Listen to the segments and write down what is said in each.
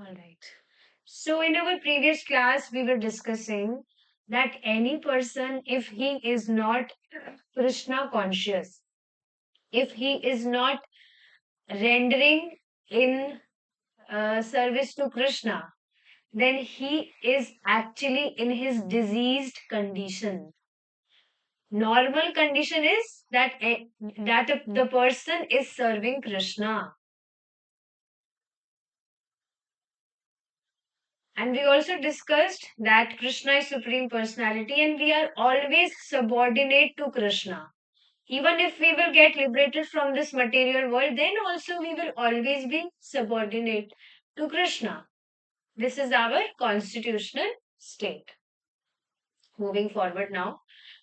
All right. So, in our previous class, we were discussing that any person, if he is not Krishna conscious, if he is not rendering in service to Krishna, then he is actually in his diseased condition. Normal condition is that the person is serving Krishna. And we also discussed that Krishna is Supreme Personality and we are always subordinate to Krishna. Even if we will get liberated from this material world, then also we will always be subordinate to Krishna. This is our constitutional state. Moving forward now.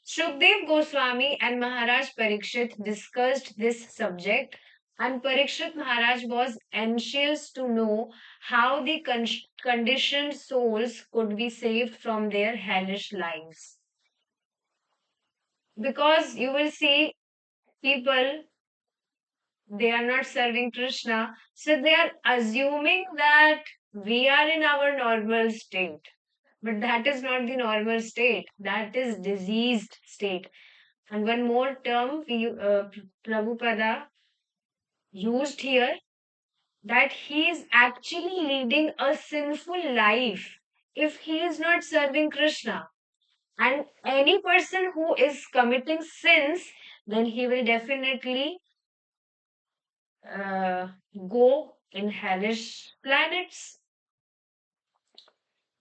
Shukdev Goswami and Maharaj Parikshit discussed this subject, and Parikshit Maharaj was anxious to know how the conditioned souls could be saved from their hellish lives. Because you will see people, they are not serving Krishna, so they are assuming that we are in our normal state. But that is not the normal state. That is diseased state. And one more term Prabhupada used here, that he is actually leading a sinful life if he is not serving Krishna. And any person who is committing sins, then he will definitely uh, go in hellish planets.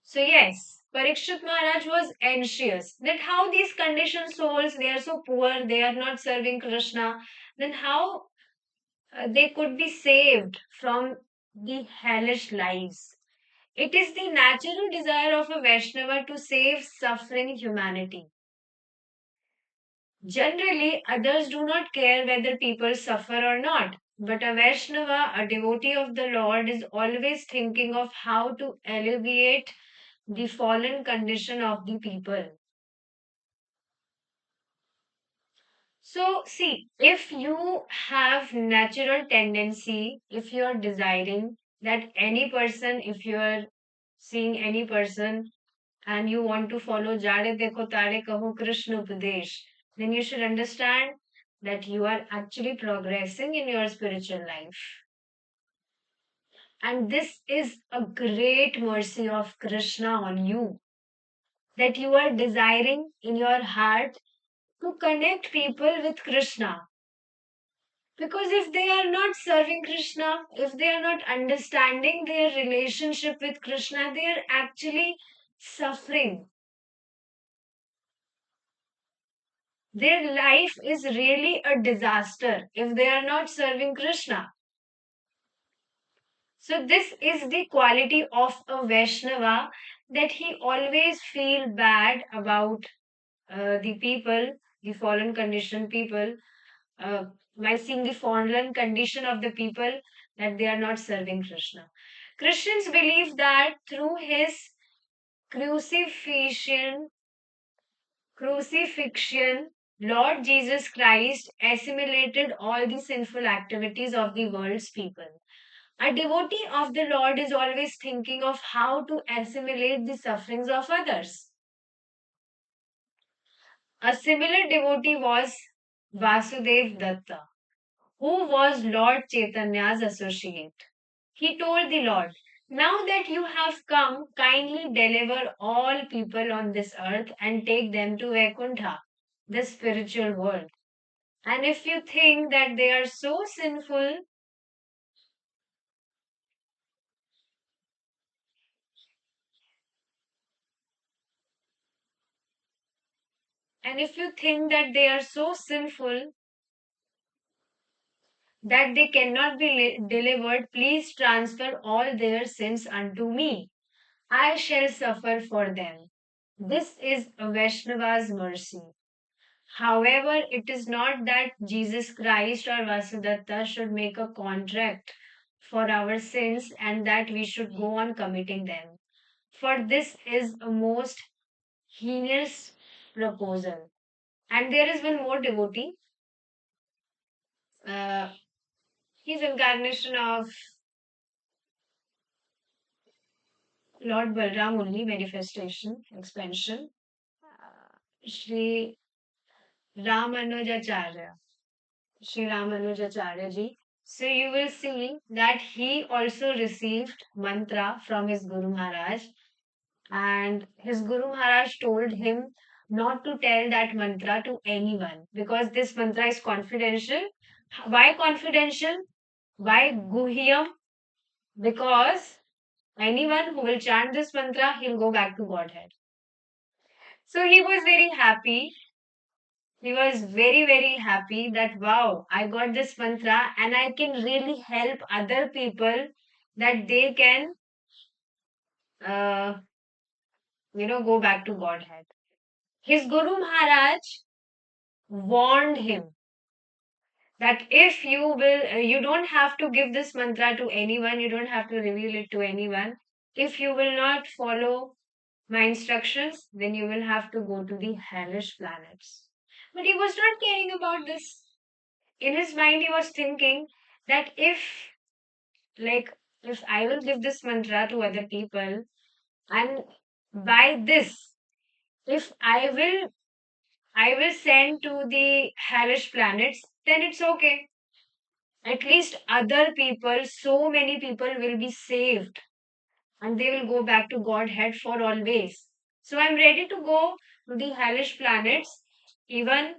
So yes, Parikshit Maharaj was anxious that how these conditioned souls, they are so poor, they are not serving Krishna, then how they could be saved from the hellish lives. It is the natural desire of a Vaishnava to save suffering humanity. Generally, others do not care whether people suffer or not. But a Vaishnava, a devotee of the Lord, is always thinking of how to alleviate the fallen condition of the people. So, see, if you have natural tendency, if you are desiring that any person, if you are seeing any person and you want to follow Jare Dekho Tare Kaho Krishna Upadesh, then you should understand that you are actually progressing in your spiritual life. And this is a great mercy of Krishna on you, that you are desiring in your heart to connect people with Krishna. Because if they are not serving Krishna, if they are not understanding their relationship with Krishna, they are actually suffering. Their life is really a disaster if they are not serving Krishna. So, this is the quality of a Vaishnava, that he always feel bad about the people, the fallen conditioned people, uh, by seeing the fallen condition of the people, that they are not serving Krishna. Christians believe that through his crucifixion, crucifixion, Lord Jesus Christ assimilated all the sinful activities of the world's people. A devotee of the Lord is always thinking of how to assimilate the sufferings of others. A similar devotee was Vasudev Datta, who was Lord Chaitanya's associate. He told the Lord, now that you have come, kindly deliver all people on this earth and take them to Vaikuntha, the spiritual world. And if you think that they are so sinful, and if you think that they are so sinful that they cannot be delivered, please transfer all their sins unto me. I shall suffer for them. This is a Vaishnava's mercy. However, it is not that Jesus Christ or Vasudatta should make a contract for our sins and that we should go on committing them. For this is a most heinous proposal. And there is one more devotee. Uh, he's incarnation of Lord Balram only, manifestation, expansion. Shri Ramanujacharya. Shri Ramanujacharya ji. So you will see that he also received mantra from his Guru Maharaj, and his Guru Maharaj told him not to tell that mantra to anyone because this mantra is confidential. Why confidential? Why Guhyam? Because anyone who will chant this mantra, he'll go back to Godhead. So he was very happy. He was very, very happy that wow, I got this mantra and I can really help other people that they can, uh, go back to Godhead. His Guru Maharaj warned him that if you will, you don't have to give this mantra to anyone, you don't have to reveal it to anyone. If you will not follow my instructions, then you will have to go to the hellish planets. But he was not caring about this. In his mind, he was thinking that like, if I will give this mantra to other people, and by this, if I will send to the hellish planets, then it's okay. At least other people, so many people will be saved and they will go back to Godhead for always. So I'm ready to go to the hellish planets, even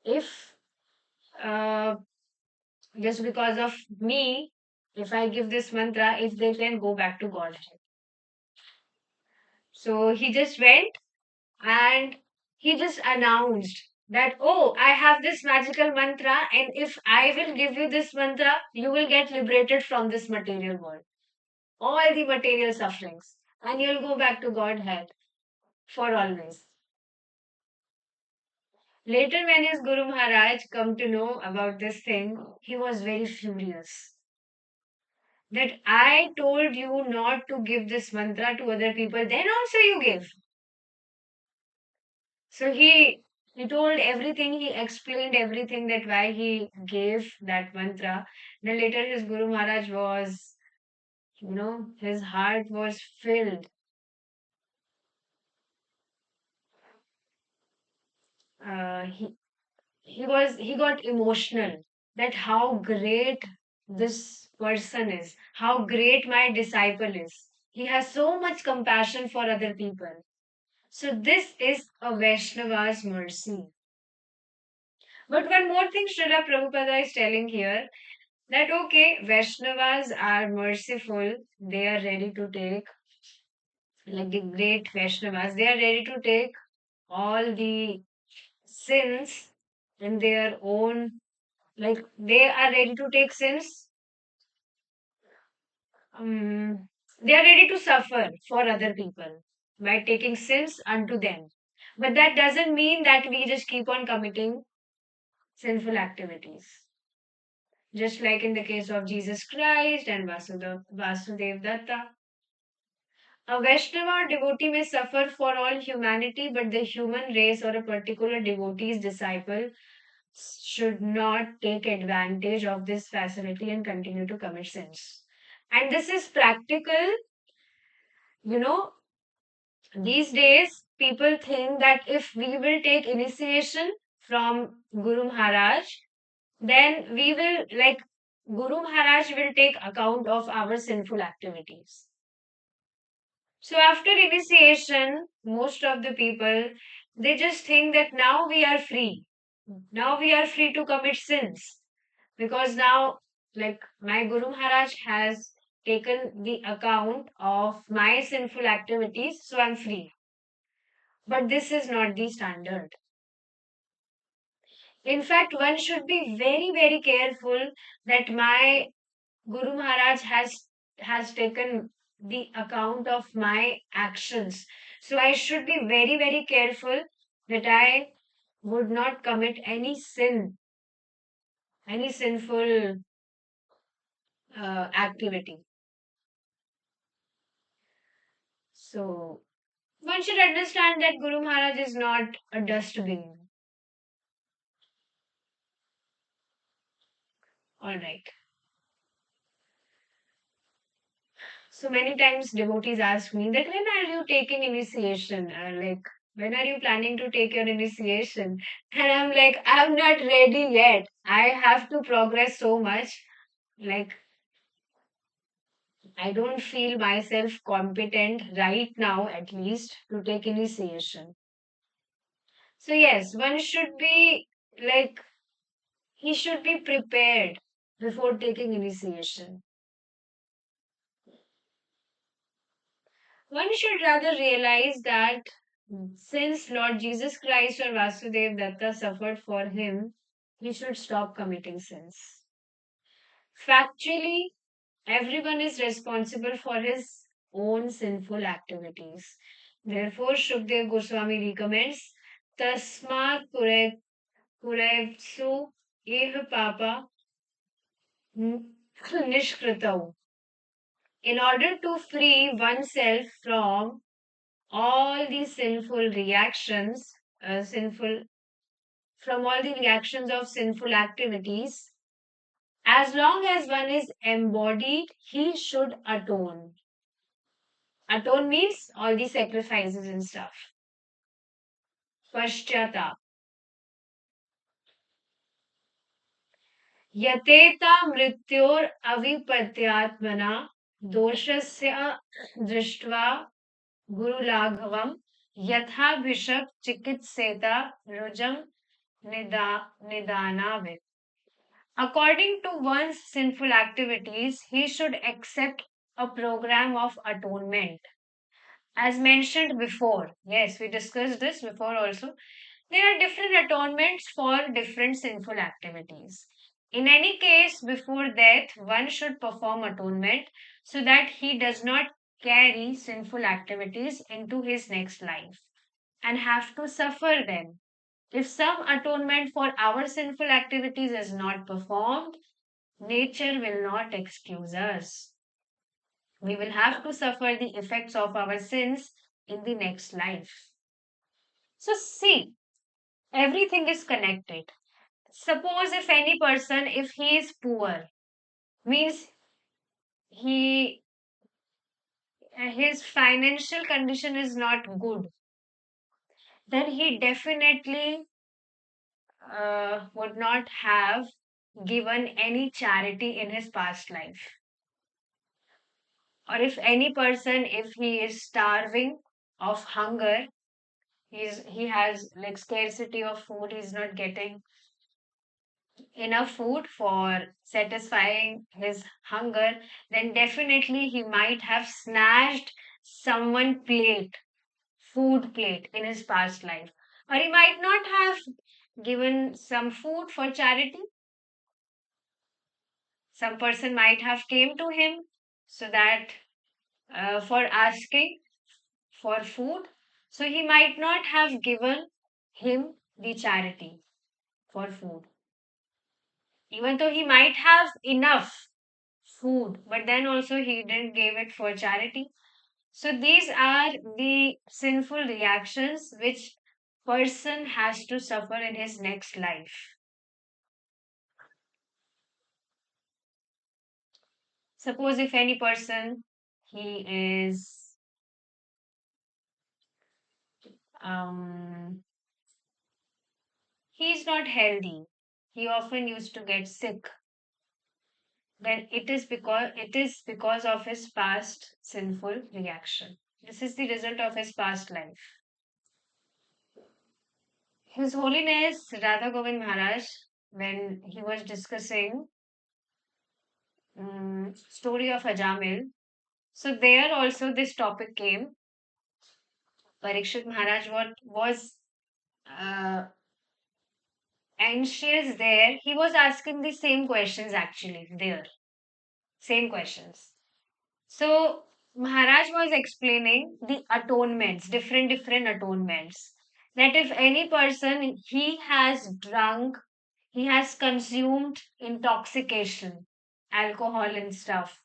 if uh, just because of me, if I give this mantra, if they can go back to Godhead. So he just went and he just announced that, oh, I have this magical mantra, and if I will give you this mantra, you will get liberated from this material world, all the material sufferings, and you'll go back to Godhead for always. Later, when his Guru Maharaj come to know about this thing, he was very furious that I told you not to give this mantra to other people, then also you give. So he told everything, he explained everything that why he gave that mantra. Then later his Guru Maharaj was, his heart was filled. He he got emotional that how great this person is, how great my disciple is. He has so much compassion for other people. So this is a Vaishnava's mercy. But one more thing Srila Prabhupada is telling here, that okay, Vaishnavas are merciful, they are ready to take, like the great Vaishnavas, they are ready to take all the sins in their own, like they are ready to take sins, um, they are ready to suffer for other people by taking sins unto them. But that doesn't mean that we just keep on committing sinful activities. Just like in the case of Jesus Christ and Vasudev Datta. A Vaishnava or devotee may suffer for all humanity, but the human race or a particular devotee's disciple should not take advantage of this facility and continue to commit sins. And this is practical. You know, these days people think that if we will take initiation from Guru Maharaj, then we will, like, Guru Maharaj will take account of our sinful activities. So after initiation, most of the people, they just think that now we are free. Now we are free to commit sins because now, like, my Guru Maharaj has taken the account of my sinful activities, so I'm free. But this is not the standard. In fact, one should be very, very careful that my Guru Maharaj has taken the account of my actions. So I should be very, very careful that I would not commit any sin, any sinful activity. So one should understand that Guru Maharaj is not a dustbin. All right. So many times devotees ask me that when are you taking initiation? Like, when are you planning to take your initiation? And I'm like, I'm not ready yet. I have to progress so much. Like, I don't feel myself competent right now, at least, to take initiation. So, yes, one should be like, he should be prepared before taking initiation. One should rather realize that since Lord Jesus Christ or Vasudev Datta suffered for him, he should stop committing sins. Factually, everyone is responsible for his own sinful activities. Therefore, Shukdev Goswami recommends Tasmat Kurevsu Eh Papa Nishkritau. In order to free oneself from all these sinful reactions, sinful from all the reactions of sinful activities, as long as one is embodied, he should atone. Atone means all the sacrifices and stuff. Paschatap. यतेता मृत्योर अविपत्यात्मना दोषस्य दृष्ट्वा गुरुलाघवम यथाभिषक चिकित्सेता रुजम निदानावित. According to one's sinful activities, he should accept a program of atonement. As mentioned before, yes, we discussed this before also. There are different atonements for different sinful activities. In any case, before death, one should perform atonement so that he does not carry sinful activities into his next life and have to suffer them. If some atonement for our sinful activities is not performed, nature will not excuse us. We will have to suffer the effects of our sins in the next life. So, see, everything is connected. Suppose if any person, if he is poor, means he his financial condition is not good, then he definitely would not have given any charity in his past life. Or if any person, if he is starving of hunger, he has like scarcity of food, he's not getting enough food for satisfying his hunger, then definitely he might have snatched someone plate, food plate in his past life. Or he might not have given some food for charity. Some person might have came to him so that for asking for food. So he might not have given him the charity for food. Even though he might have enough food, but then also he didn't give it for charity. So these are the sinful reactions which person has to suffer in his next life. Suppose if any person he is um he's not healthy, he often used to get sick, then it is because of his past sinful reaction. This is the result of his past life. His Holiness Radha Govind Maharaj, when he was discussing story of Ajamil, so there also this topic came. Parikshit Maharaj what was uh, anxious there. He was asking the same questions actually there, same questions. So Maharaj was explaining the atonements, different atonements. That if any person he has drunk, he has consumed intoxication, alcohol and stuff,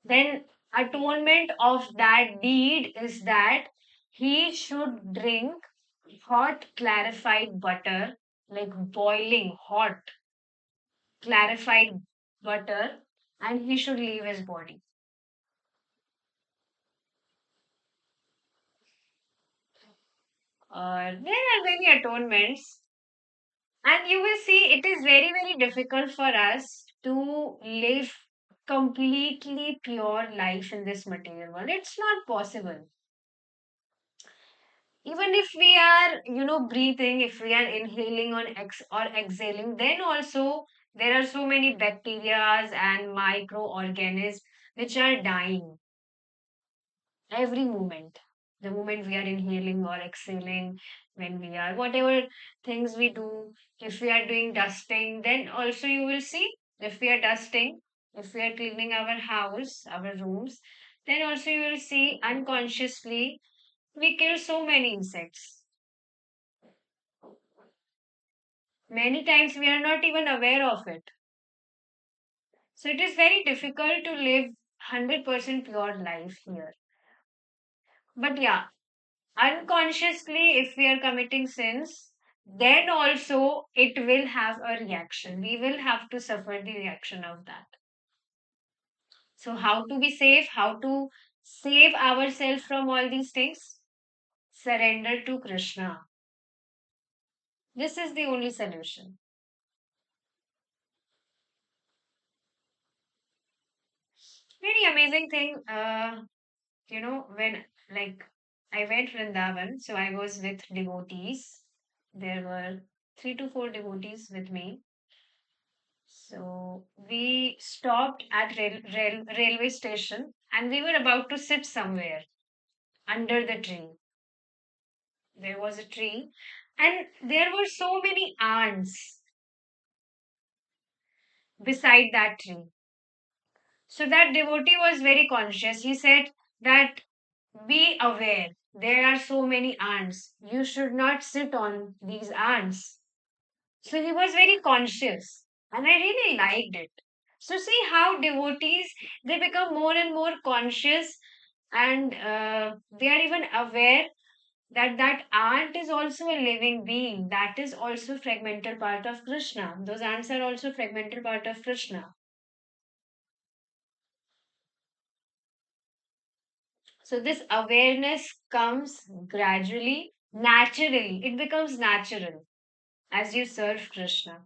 then atonement of that deed is that he should drink hot clarified butter, like boiling hot clarified butter, and he should leave his body. There are many atonements, and you will see it is very, very difficult for us to live completely pure life in this material world. It's not possible. Even if we are, breathing, if we are inhaling on or exhaling, then also there are so many bacteria and microorganisms which are dying every moment. The moment we are inhaling or exhaling, when we are, whatever things we do, if we are doing dusting, then also you will see, if we are dusting, if we are cleaning our house, our rooms, then also you will see unconsciously we kill so many insects. Many times we are not even aware of it. So it is very difficult to live 100% pure life here. But yeah, unconsciously, if we are committing sins, then also it will have a reaction. We will have to suffer the reaction of that. So, how to be safe? How to save ourselves from all these things? Surrender to Krishna. This is the only solution. Very amazing thing. When like I went Vrindavan, so I was with devotees. There were 3 to 4 devotees with me. So we stopped at railway station and we were about to sit somewhere under the tree. There was a tree and there were so many ants beside that tree. So that devotee was very conscious. He said that be aware. There are so many ants. You should not sit on these ants. So he was very conscious, and I really liked it. So see how devotees they become more and more conscious, and they are even aware that that ant is also a living being. That is also fragmental part of Krishna. Those ants are also fragmental part of Krishna. So this awareness comes gradually, naturally. It becomes natural as you serve Krishna.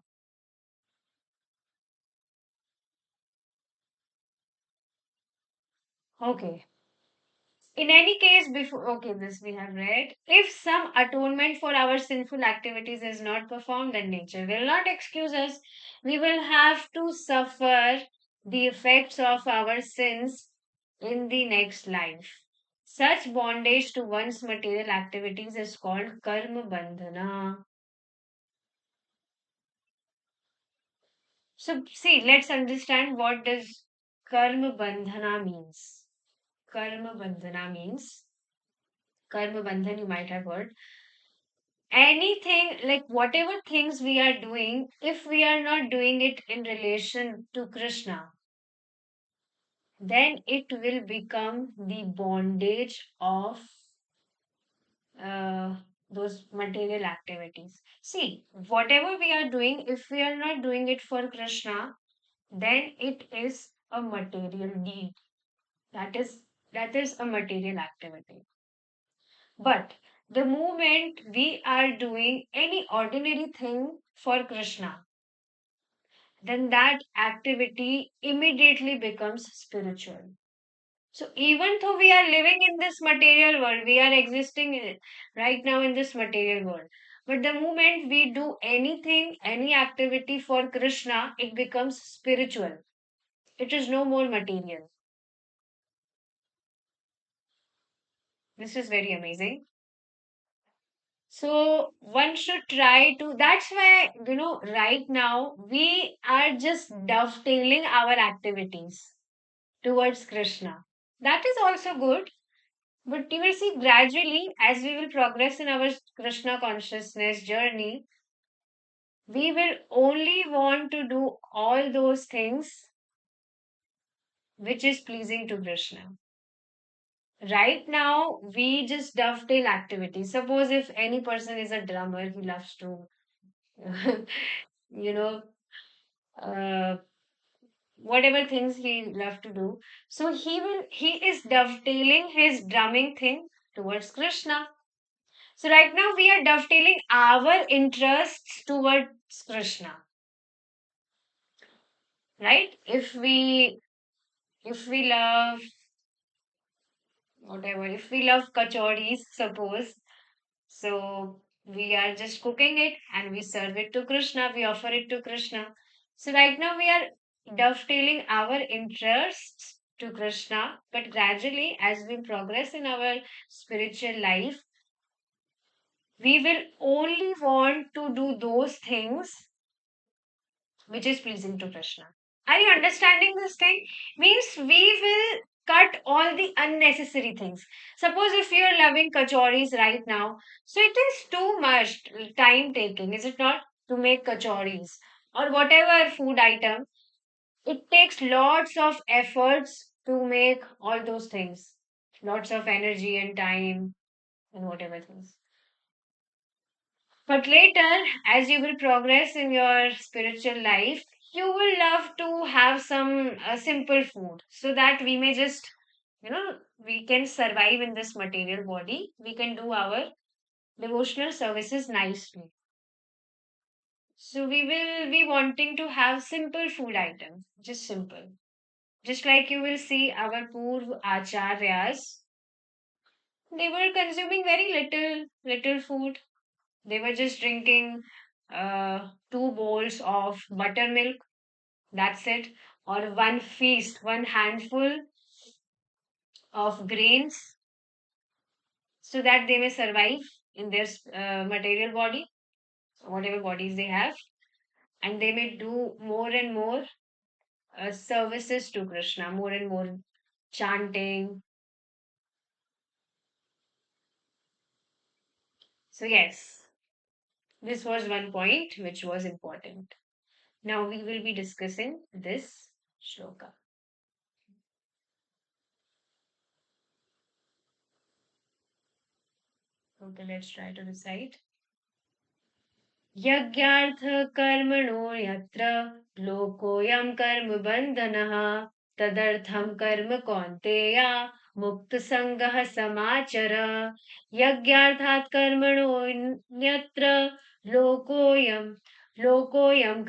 Okay. In any case, before, okay, this we have read. If some atonement for our sinful activities is not performed, then nature will not excuse us. We will have to suffer the effects of our sins in the next life. Such bondage to one's material activities is called karma bandhana. So, see, let's understand what does karma bandhana means. Karma bandhana means karma bandhan you might have heard anything like whatever things we are doing, if we are not doing it in relation to Krishna, then it will become the bondage of uh, those material activities. See, whatever we are doing, if we are not doing it for Krishna, then it is a material deed. That is a material activity. But the moment we are doing any ordinary thing for Krishna, then that activity immediately becomes spiritual. So even though we are living in this material world, we are existing right now in this material world. But the moment we do anything, any activity for Krishna, it becomes spiritual. It is no more material. This is very amazing. So one should try to, that's why, right now we are just dovetailing our activities towards Krishna. That is also good, but you will see gradually as we will progress in our Krishna consciousness journey, we will only want to do all those things which is pleasing to Krishna. Right now, we just dovetail activities. Suppose if any person is a drummer, he loves to, you know, uh, whatever things he love to do. So he is dovetailing his drumming thing towards Krishna. So right now we are dovetailing our interests towards Krishna, right? If we love whatever, if we love kachoris, suppose, so we are just cooking it and we serve it to Krishna, we offer it to Krishna. So right now we are dovetailing our interests to Krishna, but gradually as we progress in our spiritual life, we will only want to do those things which is pleasing to Krishna. Are you understanding this thing? Means we will cut all the unnecessary things. Suppose if you are loving kachoris right now, so it is too much time taking, is it not? To make kachoris or whatever food item, it takes lots of efforts to make all those things, lots of energy and time and whatever things. But later, as you will progress in your spiritual life, you will love to have some simple food so that we may just, we can survive in this material body. We can do our devotional services nicely. So we will be wanting to have simple food items, just simple. Just like you will see our Purv Acharyas, they were consuming very little food. They were just drinking two bowls of buttermilk. That's it. Or one feast, one handful of grains so that they may survive in their material body, whatever bodies they have. And they may do more and more services to Krishna, more and more chanting. So, yes, this was one point which was important. Now we will be discussing this shloka. Okay, let's try to recite. यज्ञार्थकर्मणो यत्र लोकोऽयं कर्मबन्धनः तदर्थं कर्म कौन्तेय मुक्तसङ्गः समाचर यज्ञार्थात् कर्मणोऽन्यत्र लोकोऽयं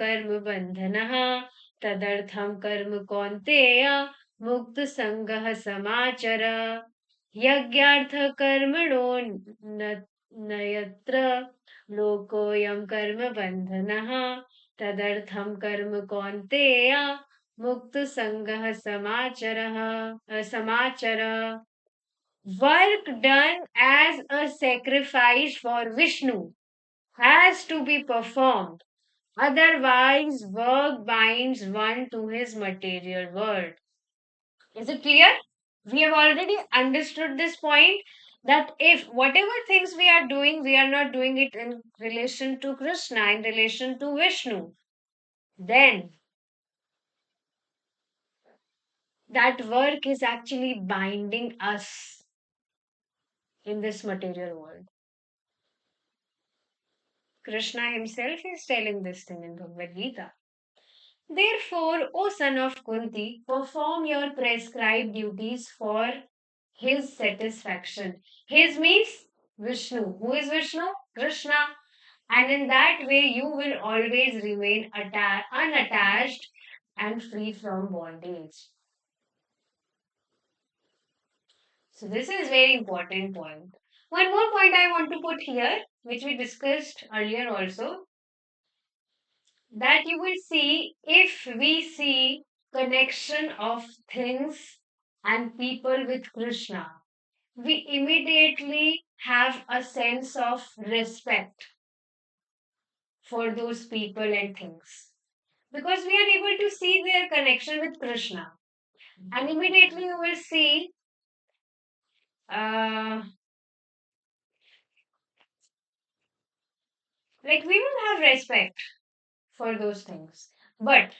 कर्मबन्धनः तदर्थं कर्म कौन्तेय मुक्तसङ्गः समाचर यज्ञार्थकर्मणो न यत्र लोकोऽयं कर्मबन्धनः तदर्थं कर्म कौन्तेय मुक्तसङ्गः समाचर. Work done as a sacrifice for Vishnu has to be performed. Otherwise, work binds one to his material world. Is it clear? We have already understood this point that if whatever things we are doing, we are not doing it in relation to Krishna, in relation to Vishnu, then that work is actually binding us in this material world. Krishna himself is telling this thing in Bhagavad Gita. Therefore, O son of Kunti, perform your prescribed duties for his satisfaction. His means Vishnu. Who is Vishnu? Krishna. And in that way, you will always remain unattached and free from bondage. So, this is very important point. One more point I want to put here, which we discussed earlier also, that you will see if we see connection of things and people with Krishna, we immediately have a sense of respect for those people and things because we are able to see their connection with Krishna, and immediately you will see uh, like we will have respect for those things. But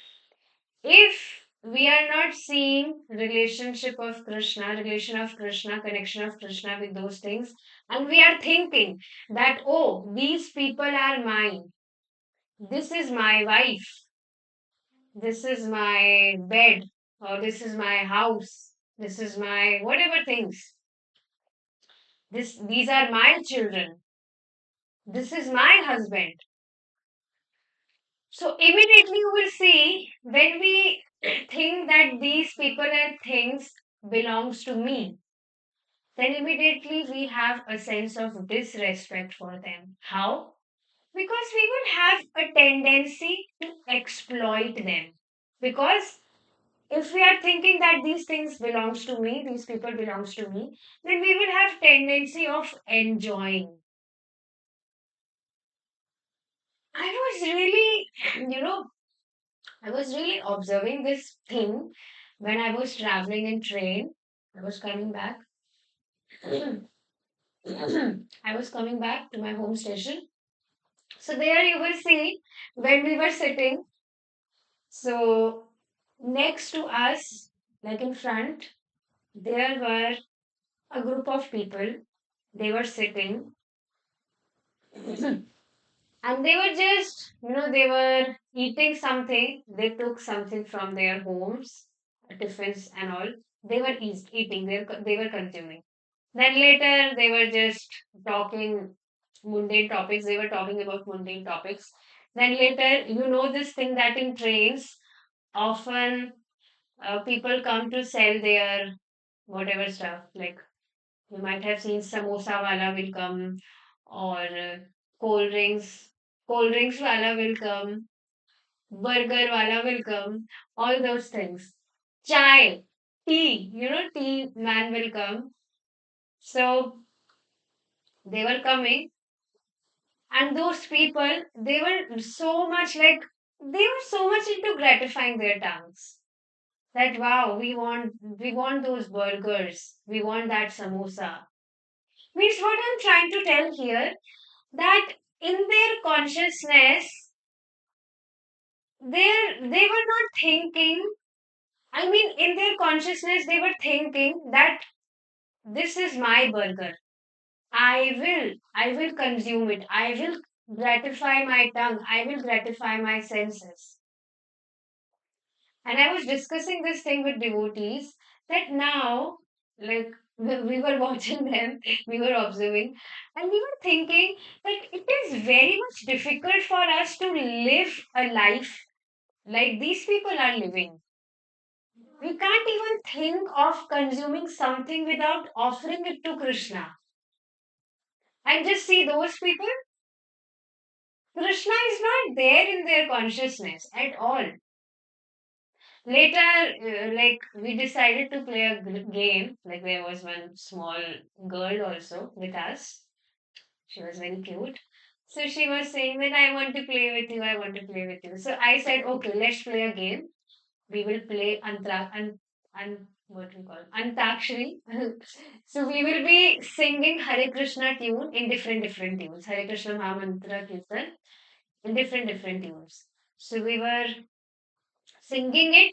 if we are not seeing relationship of Krishna, relation of Krishna, connection of Krishna with those things, and we are thinking that, oh, these people are mine, this is my wife, this is my bed, or this is my house, this is my whatever things, these are my children. This is my husband. So immediately you will see when we think that these people and things belongs to me, then immediately we have a sense of disrespect for them. How? Because we will have a tendency to exploit them. Because if we are thinking that these things belongs to me, these people belongs to me, then we will have tendency of enjoying. I was really, I was really observing this thing when I was traveling in train. I was coming back. I was coming back to my home station. So there you will see when we were sitting. So next to us, like in front, there were a group of people. They were sitting and they were just, they were eating something. They took something from their homes, tiffins and all. They were eating, they were consuming. Then later, they were just talking mundane topics. They were talking about mundane topics. Then later, this thing that in trains, often people come to sell their whatever stuff. Like you might have seen samosa wala will come or cold drinks. Cold drinks wala will come, burger wala will come, all those things. Chai, tea, tea man will come. So they were coming, and those people, they were so much into gratifying their tongues. That wow, we want those burgers, we want that samosa. Means what I'm trying to tell here, that in their consciousness, they were not thinking. I mean, in their consciousness, they were thinking that this is my burger. I will consume it. I will gratify my tongue. I will gratify my senses. And I was discussing this thing with devotees that now, like, we were watching them, we were observing, and we were thinking that it is very much difficult for us to live a life like these people are living. We can't even think of consuming something without offering it to Krishna. And just see those people, Krishna is not there in their consciousness at all. Later, like we decided to play a game. Like there was one small girl also with us. She was very cute. So she was saying that I want to play with you. I want to play with you. So I said, okay, let's play a game. We will play what we call Antakshari. So we will be singing Hare Krishna tune in different tunes. Hare Krishna Mahamantra Kirtan in different tunes. So singing it.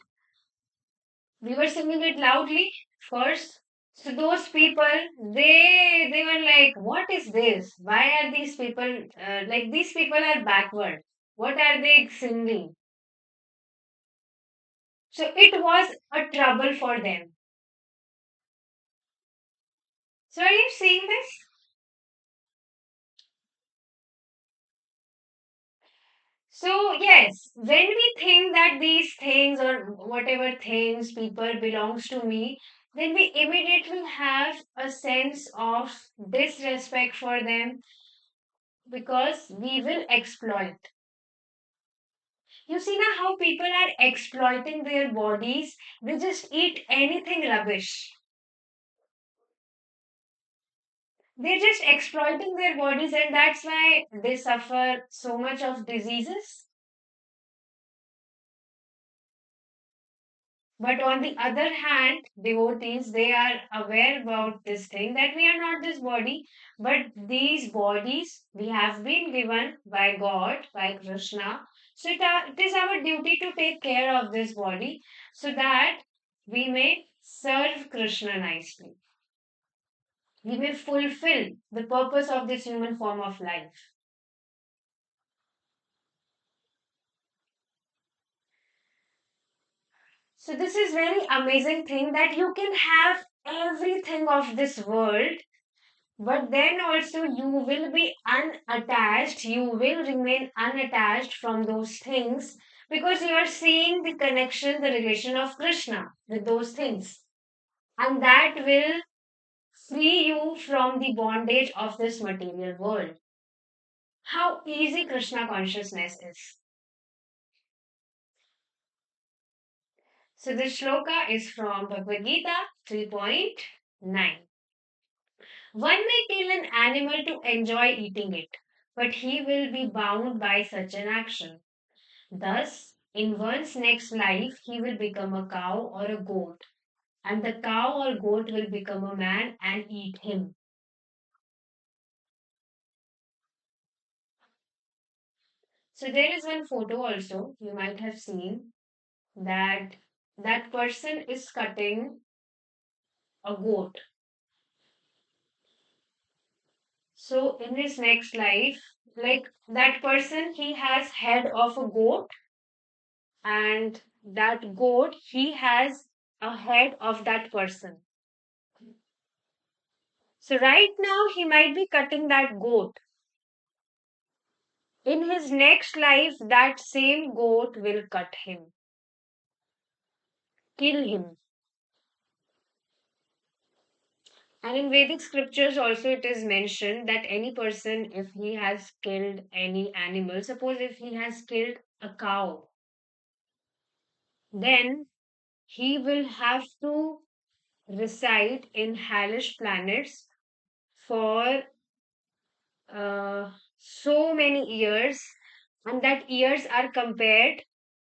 We were singing it loudly first. So those people, they were like, "What is this? Why are these people like these people are backward? What are they singing?" So it was a trouble for them. So are you seeing this? So yes, when we think that these things or whatever things people belongs to me, then we immediately have a sense of disrespect for them because we will exploit. You see now how people are exploiting their bodies. They just eat anything rubbish. They're just exploiting their bodies, and that's why they suffer so much of diseases. But on the other hand, devotees, they are aware about this thing that we are not this body, but these bodies we have been given by God, by Krishna. So it is our duty to take care of this body so that we may serve Krishna nicely. We may fulfill the purpose of this human form of life. So this is very amazing thing that you can have everything of this world, But then also you will be unattached, you will remain unattached from those things because you are seeing the connection, the relation of Krishna with those things. And that will free you from the bondage of this material world. How easy Krishna consciousness is. So this shloka is from Bhagavad Gita 3.9. One may kill an animal to enjoy eating it, but he will be bound by such an action. Thus, in one's next life, he will become a cow or a goat, and the cow or goat will become a man and eat him. So there is one photo also you might have seen that that person is cutting a goat. So in his next life, like that person, he has head of a goat, and that goat, he has a head of that person. So right now he might be cutting that goat. In his next life, that same goat will cut him, kill him. And in Vedic scriptures also it is mentioned that any person, if he has killed any animal, suppose if he has killed a cow, then he will have to reside in hellish planets for so many years, and that years are compared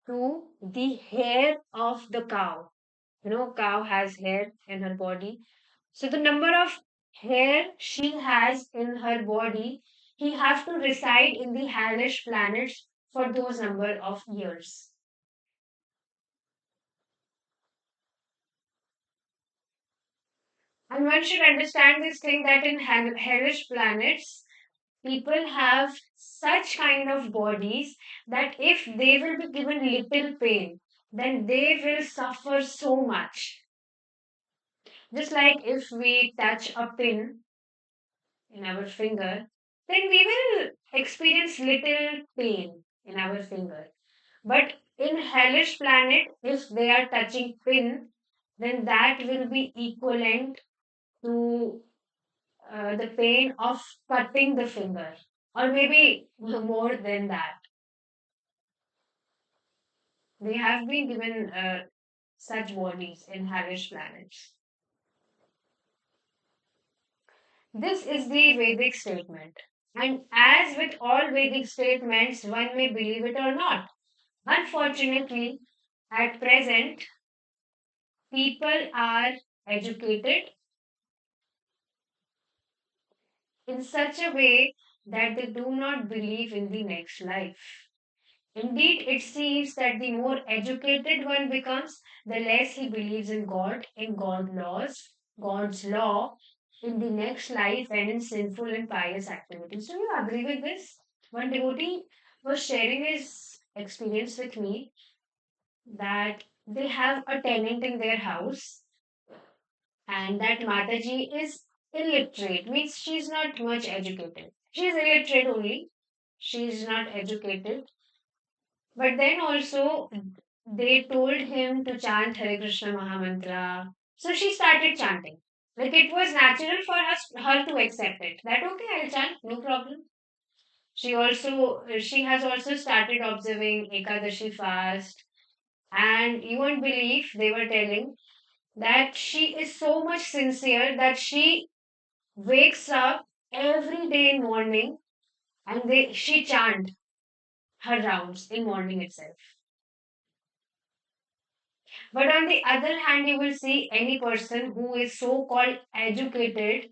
to the hair of the cow. You know, cow has hair in her body. So the number of hair she has in her body, he have to reside in the hellish planets for those number of years. And one should understand this thing that in hellish planets, people have such kind of bodies that if they will be given little pain, then they will suffer so much. Just like if we touch a pin in our finger, then we will experience little pain in our finger. But in hellish planet, if they are touching pin, then that will be equivalent to the pain of cutting the finger, or maybe more than that. They have been given such bodies in hellish planets. This is the Vedic statement. And as with all Vedic statements, one may believe it or not. Unfortunately, at present, people are educated in such a way that they do not believe in the next life. Indeed, it seems that the more educated one becomes, the less he believes in God, in God laws, God's law, in the next life, and in sinful and pious activities. Do you agree with this? One devotee was sharing his experience with me that they have a tenant in their house, and that Mataji is illiterate, means she's not much educated. She's illiterate only, she's not educated. But then also they told him to chant Hare Krishna Mahamantra. So she started chanting. Like it was natural for her to accept it. That okay, I'll chant, no problem. She has also started observing Ekadashi fast, and you won't believe they were telling that she is so much sincere that she wakes up every day in morning and she chant her rounds in morning itself. But on the other hand, you will see any person who is so called educated,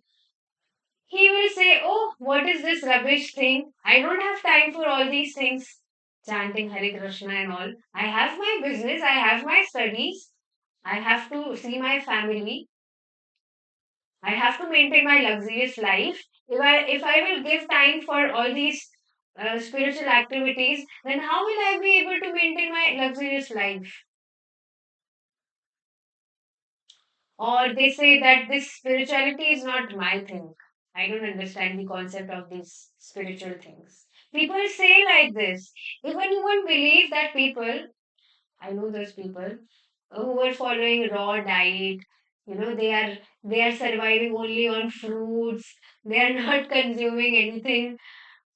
he will say, oh, what is this rubbish thing? I don't have time for all these things, chanting Hare Krishna and all. I have my business, I have my studies, I have to see my family, I have to maintain my luxurious life. If I will give time for all these spiritual activities, then how will I be able to maintain my luxurious life? Or they say that this spirituality is not my thing. I don't understand the concept of these spiritual things. People say like this. Even you won't believe that people, I know those people who are following raw diet, they are surviving only on fruits. They are not consuming anything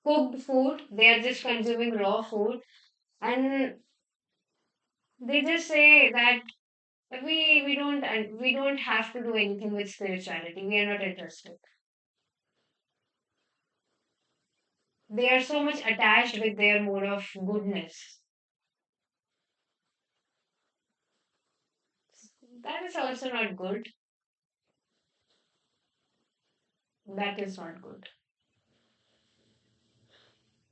cooked food. They are just consuming raw food. And they just say that we don't have to do anything with spirituality. We are not interested. They are so much attached with their mode of goodness. That is also not good. That is not good.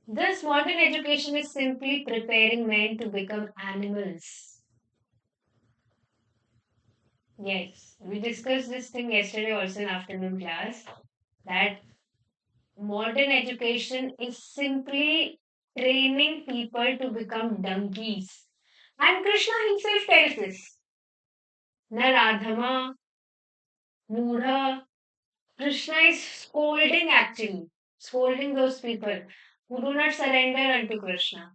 This modern education is simply preparing men to become animals. Yes, we discussed this thing yesterday also in afternoon class that modern education is simply training people to become donkeys. And Krishna himself tells this. Naradhama, Mudha, Krishna is scolding actually, scolding those people who do not surrender unto Krishna.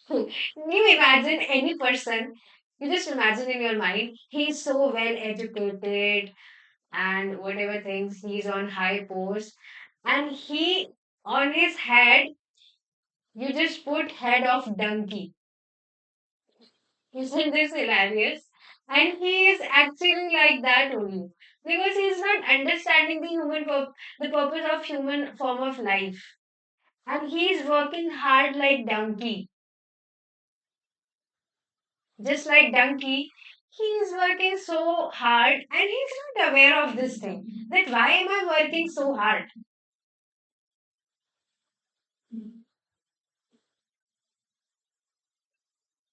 You imagine any person, you just imagine in your mind, he's so well educated and whatever things, he's on high post, and he on his head, you just put head of donkey. Isn't this hilarious? And he is actually like that only. Because he is not understanding the purpose of human form of life. And he is working hard like donkey. Just like donkey, he is working so hard and he's not aware of this thing. That why am I working so hard?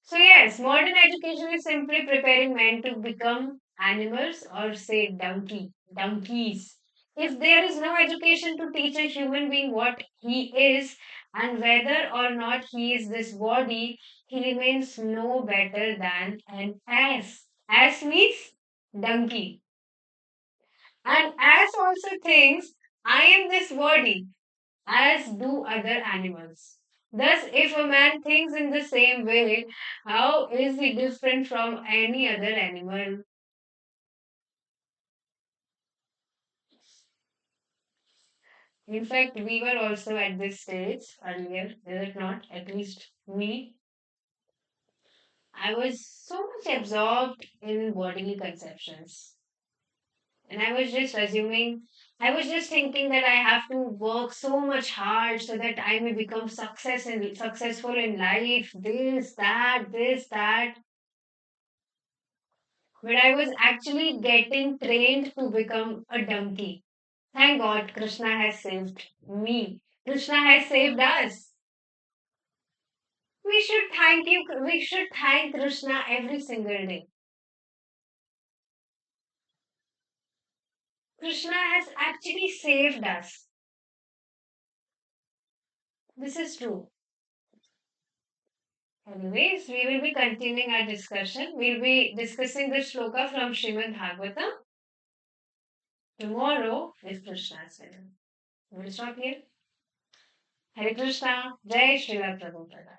So yes, modern education is simply preparing men to become animals or say donkeys. If there is no education to teach a human being what he is and whether or not he is this body, he remains no better than an ass. Ass means donkey. And ass also thinks, I am this body, as do other animals. Thus, if a man thinks in the same way, how is he different from any other animal? In fact, we were also at this stage earlier, is it not? At least me. I was so much absorbed in bodily conceptions. And I was just thinking that I have to work so much hard so that I may become successful in life, this, that. But I was actually getting trained to become a donkey. Thank God Krishna has saved me. Krishna has saved us. We should thank Krishna every single day. Krishna has actually saved us. This is true. Anyways, we will be continuing our discussion. We'll be discussing the shloka from Srimad Bhagavatam. Tomorrow is Krishna's day. We'll stop here. Hare Krishna. Jai Srila Prabhupada.